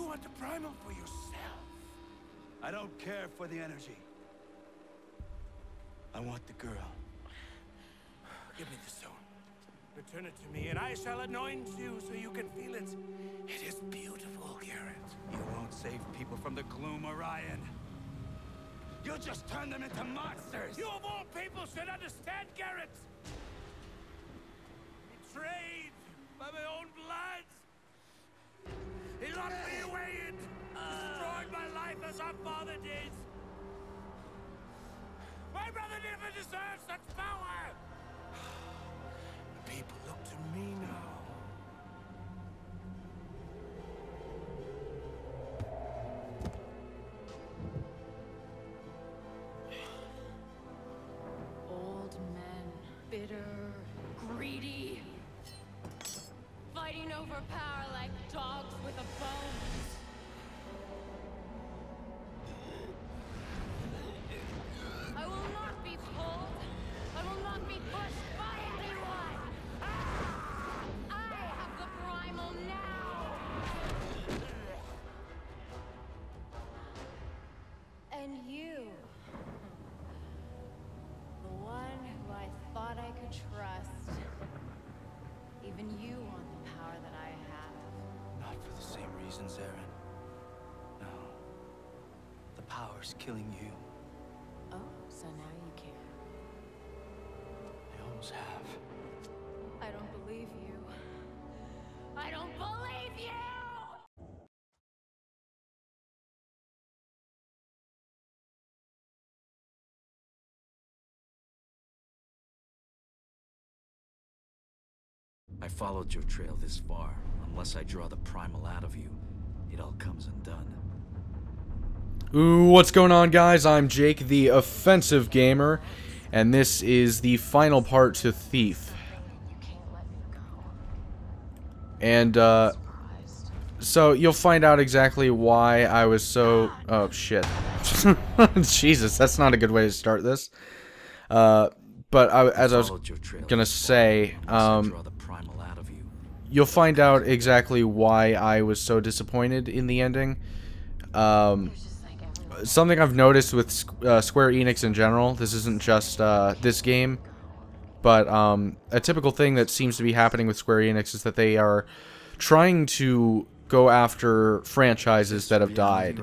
want the Primal for yourself. I don't care for the energy. I want the girl. Give me the stone. Return it to me, and I shall anoint you so you can feel it. It is beautiful, Garrett. You won't save people from the gloom, Orion. You'll just turn them into monsters. You of all people should understand, Garrett. Betrayed by my own blood. He locked me away and destroyed my life as our father did. My brother never deserved such power. People look to me now. Old men, bitter, greedy, fighting over power like dogs with a bone. I will not be pulled. I will not be pushed by anyone. I have the Primal now. And you, the one who I thought I could trust. Even you want the power that I have. Not for the same reasons, Erin. No. The power's killing you. Oh, so now you care. I always have. I don't believe you. I don't believe you! I followed your trail this far. Unless I draw the Primal out of you, it all comes undone. Ooh, what's going on, guys? I'm Jake, the offensive gamer, and this is the final part to Thief. And, so you'll find out exactly why I was so... Oh, shit. Jesus, that's not a good way to start this. But as I was gonna say, you'll find out exactly why I was so disappointed in the ending. Something I've noticed with Square Enix in general, this isn't just this game, but a typical thing that seems to be happening with Square Enix is that they are trying to go after franchises that have died.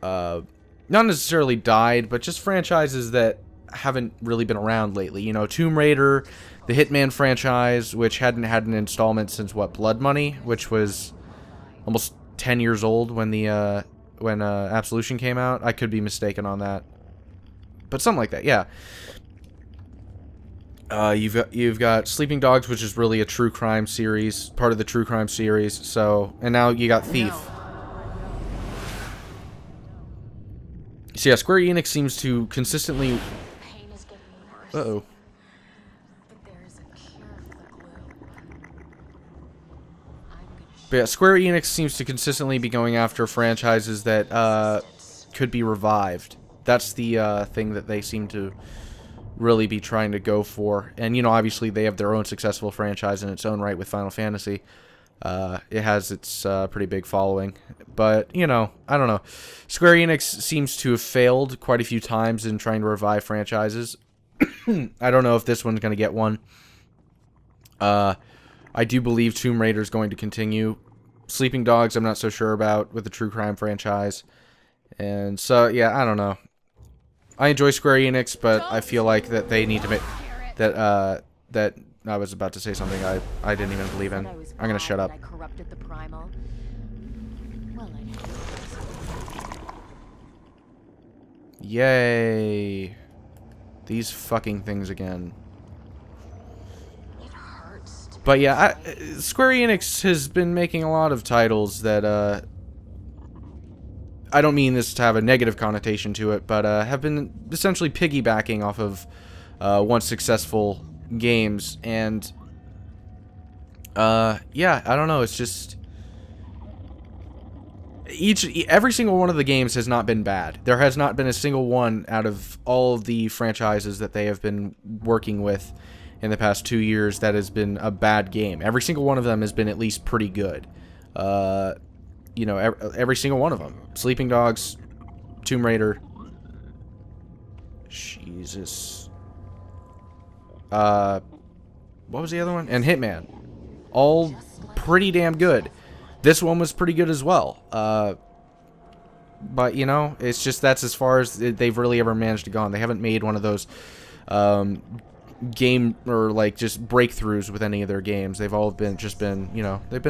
Not necessarily died, but just franchises that haven't really been around lately. You know, Tomb Raider, the Hitman franchise, which hadn't had an installment since, what, Blood Money, which was almost 10 years old when the when Absolution came out. I could be mistaken on that, but something like that, yeah. You've got Sleeping Dogs, which is really a true crime series, part of the true crime series. So, and now you got Thief. So yeah, Square Enix seems to consistently... Uh-oh. But yeah, Square Enix seems to consistently be going after franchises that could be revived. That's the thing that they seem to really be trying to go for. And, you know, obviously they have their own successful franchise in its own right with Final Fantasy. It has its pretty big following. But, you know, I don't know. Square Enix seems to have failed quite a few times in trying to revive franchises. I don't know if this one's going to get one. I do believe Tomb Raider is going to continue. Sleeping Dogs, I'm not so sure about with the True Crime franchise. And so, yeah, I don't know. I enjoy Square Enix, but I feel like that they need to make... That I was about to say something I didn't even believe in. I'm gonna shut up. Yay. These fucking things again. But yeah, Square Enix has been making a lot of titles that, I don't mean this to have a negative connotation to it, but have been essentially piggybacking off of once successful games, and yeah, I don't know, it's just every single one of the games has not been bad. There has not been a single one out of all of the franchises that they have been working with in the past 2 years that has been a bad game. Every single one of them has been at least pretty good. you know, every single one of them. Sleeping Dogs, Tomb Raider. Jesus. What was the other one? And Hitman. All pretty damn good. This one was pretty good as well. But, you know, it's just that's as far as they've really ever managed to go on. They haven't made one of those game or like just breakthroughs with any of their games. They've all been you know, they've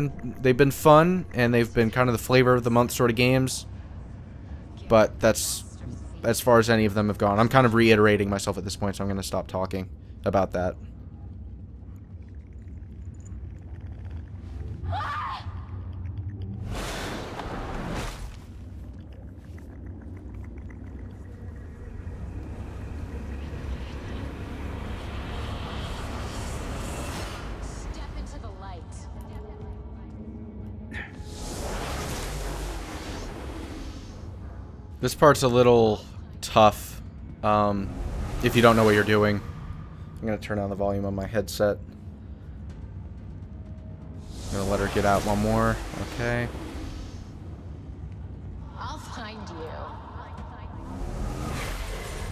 been fun, and they've been kind of the flavor of the month sort of games. But that's as far as any of them have gone. I'm kind of reiterating myself at this point, so I'm going to stop talking about that. This part's a little tough if you don't know what you're doing. I'm going to turn on the volume on my headset. I'm going to let her get out one more. Okay. I'll find you.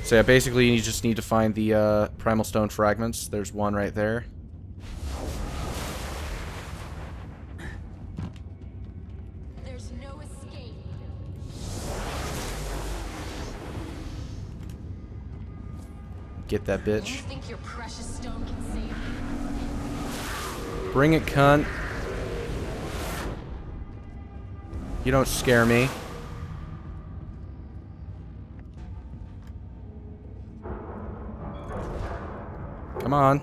So yeah, basically you just need to find the Primal Stone fragments. There's one right there. There's no escape. Get that bitch. You think your precious stone can save you? Bring it, cunt. You don't scare me. Come on.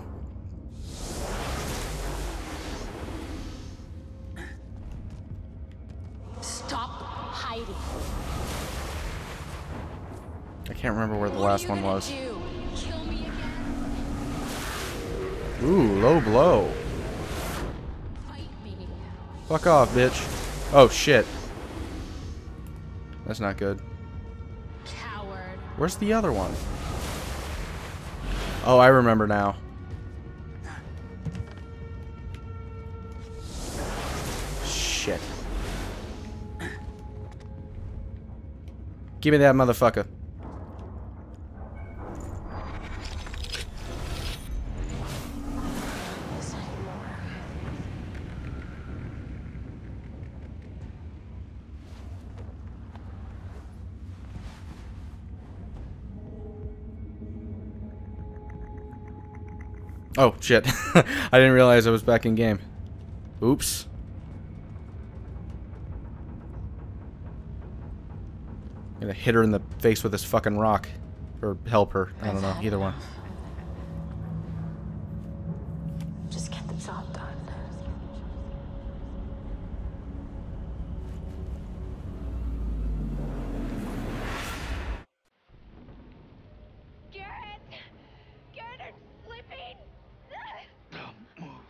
Stop hiding. I can't remember where the last one was. Kill me again? Ooh, low blow. Fight me. Fuck off, bitch. Oh, shit. That's not good. Coward. Where's the other one? Oh, I remember now. Shit. Give me that motherfucker. Oh, shit. I didn't realize I was back in game. Oops. I'm gonna hit her in the face with this fucking rock. Or help her. I don't know. Either one. Just get the job done. Garrett! Garrett, I'm slipping!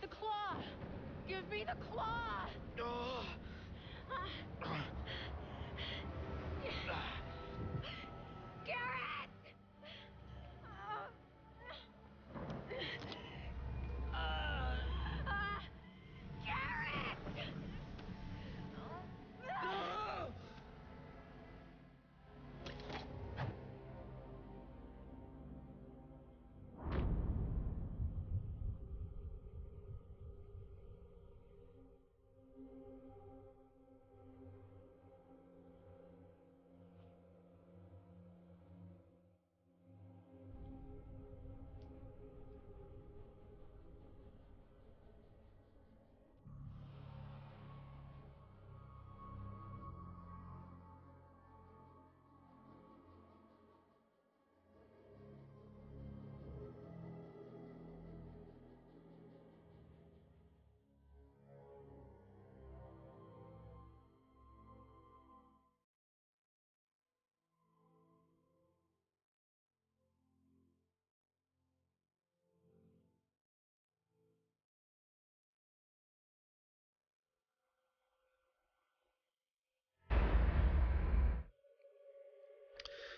The claw! Give me the claw! Garrett! Garrett!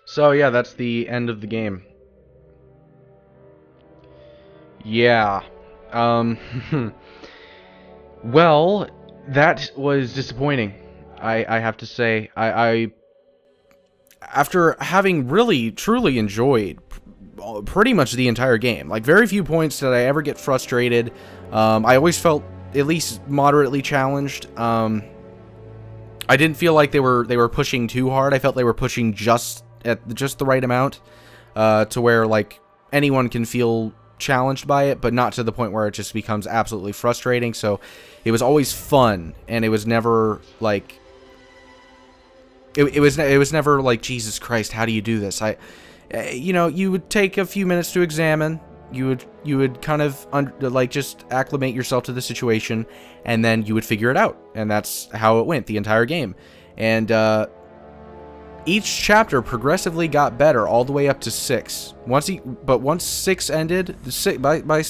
So yeah, that's the end of the game. Yeah. Well, that was disappointing. I have to say, I after having really truly enjoyed pretty much the entire game, like very few points did I ever get frustrated. I always felt at least moderately challenged. I didn't feel like they were pushing too hard. I felt they were pushing just the right amount, to where like anyone can feel challenged by it, but not to the point where it just becomes absolutely frustrating. So it was always fun, and it was never like it was never like, Jesus Christ, how do you do this? You know, you would take a few minutes to examine. You would kind of like just acclimate yourself to the situation, and then you would figure it out. And that's how it went the entire game. And each chapter progressively got better all the way up to 6. But once 6 ended, by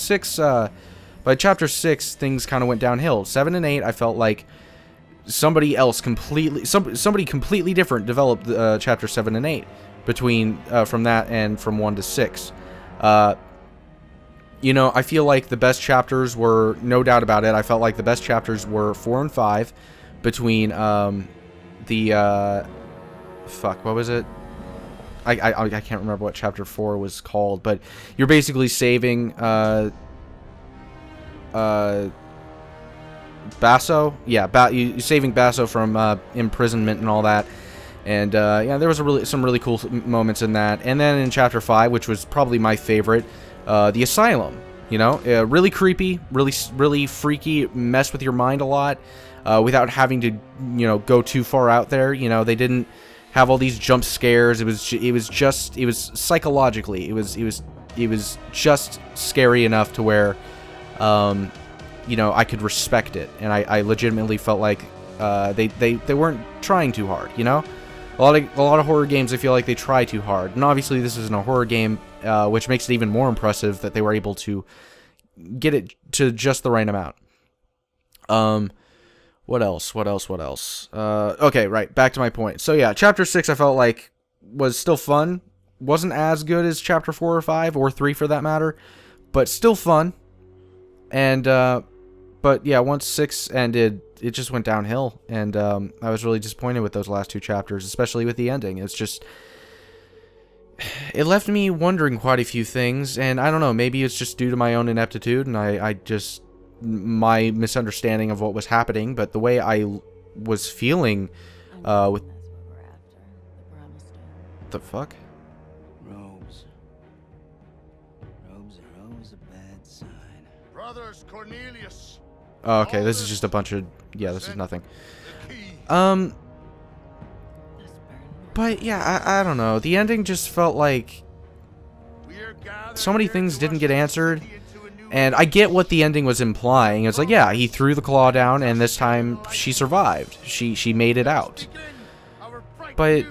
chapter 6, things kind of went downhill. 7 and 8, I felt like somebody completely different developed chapter 7 and 8 between from that and from 1 to 6. You know, I feel like the best chapters were, no doubt about it, I felt like the best chapters were 4 and 5 between fuck, what was it? I can't remember what chapter 4 was called, but you're basically saving Basso? Yeah, you're saving Basso from imprisonment and all that. And yeah, there was some really cool moments in that. And then in chapter 5, which was probably my favorite, the Asylum. You know, really creepy, really freaky, mess with your mind a lot, without having to, you know, go too far out there. You know, they didn't have all these jump scares. It was psychologically, it was just scary enough to where, you know, I could respect it, and I legitimately felt like they weren't trying too hard. You know, a lot of horror games, I feel like they try too hard, and obviously this isn't a horror game, which makes it even more impressive that they were able to get it to just the right amount. What else? Okay, right, back to my point. So yeah, chapter 6 I felt like was still fun. Wasn't as good as chapter 4 or 5, or 3 for that matter, but still fun. And, but yeah, once 6 ended, it just went downhill, and I was really disappointed with those last 2 chapters, especially with the ending. It's just, it left me wondering quite a few things, and I don't know, maybe it's just due to my own ineptitude, and my misunderstanding of what was happening, but the way I was feeling, with... The fuck? Robes are always a bad sign. Brothers Cornelius. Oh, okay, this is just a bunch of... Yeah, this is nothing. But yeah, I don't know. The ending just felt like so many things didn't get answered. And I get what the ending was implying. It's like, yeah, he threw the claw down, and this time she survived. She made it out. But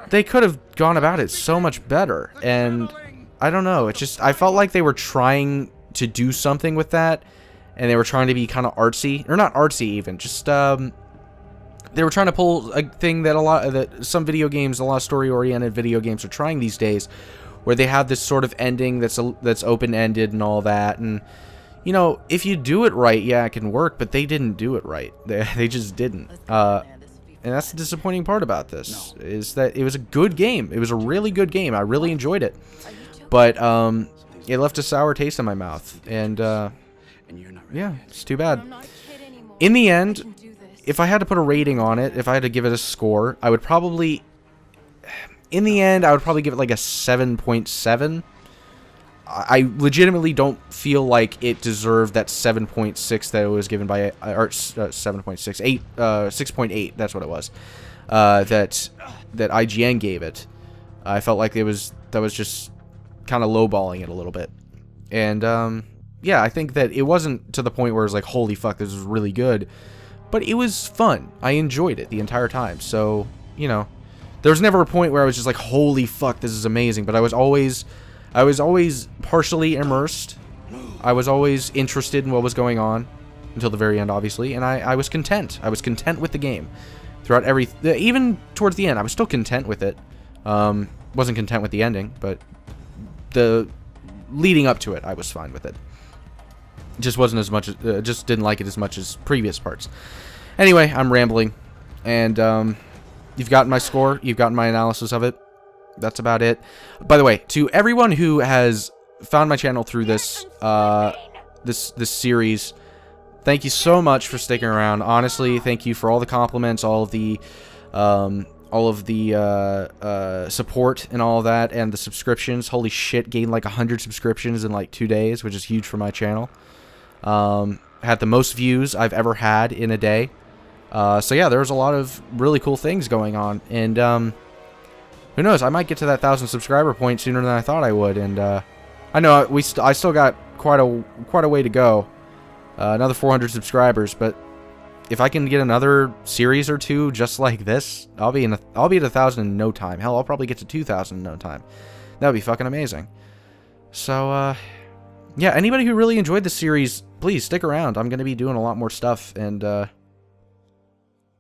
they could have gone about it so much better. And I don't know. It's just, I felt like they were trying to do something with that, and they were trying to be kind of artsy, or not artsy even, just they were trying to pull a thing that some video games, a lot of story-oriented video games are trying these days, where they have this sort of ending that's open-ended and all that. And you know, if you do it right, yeah, it can work, but they didn't do it right. They just didn't. And that's the disappointing part about this, is that it was a good game. It was a really good game. I really enjoyed it, but it left a sour taste in my mouth, and yeah, it's too bad. In the end, if I had to put a rating on it, if I had to give it a score, I would probably, in the end, I would probably give it like a 7.7. I legitimately don't feel like it deserved that 7.6 that it was given by, or 7.6, 8, 6.8. That's what it was. That IGN gave it. I felt like that was just kind of lowballing it a little bit. And yeah, I think that it wasn't to the point where it was like, holy fuck, this is really good. But it was fun. I enjoyed it the entire time. So, you know, there was never a point where I was just like, holy fuck, this is amazing. But I was always partially immersed. I was always interested in what was going on until the very end, obviously. And I was content. I was content with the game throughout even towards the end. I was still content with it. Wasn't content with the ending, but the leading up to it, I was fine with it. Just wasn't as much, just didn't like it as much as previous parts. Anyway, I'm rambling. And you've gotten my score. You've gotten my analysis of it. That's about it. By the way, to everyone who has found my channel through this this series, thank you so much for sticking around. Honestly, thank you for all the compliments, all of the support and all of that, and the subscriptions. Holy shit, gained like 100 subscriptions in like 2 days, which is huge for my channel. Had the most views I've ever had in a day. So yeah, there's a lot of really cool things going on, and who knows, I might get to that 1,000 subscriber point sooner than I thought I would. And I know I still got quite a way to go, another 400 subscribers, but if I can get another series or two just like this, I'll be at 1,000 in no time. Hell, I'll probably get to 2,000 in no time. That would be fucking amazing. So yeah, anybody who really enjoyed the series, please stick around. I'm going to be doing a lot more stuff, and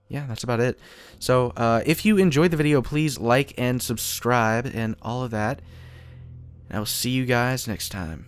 yeah, that's about it. So if you enjoyed the video, please like and subscribe and all of that. And I will see you guys next time.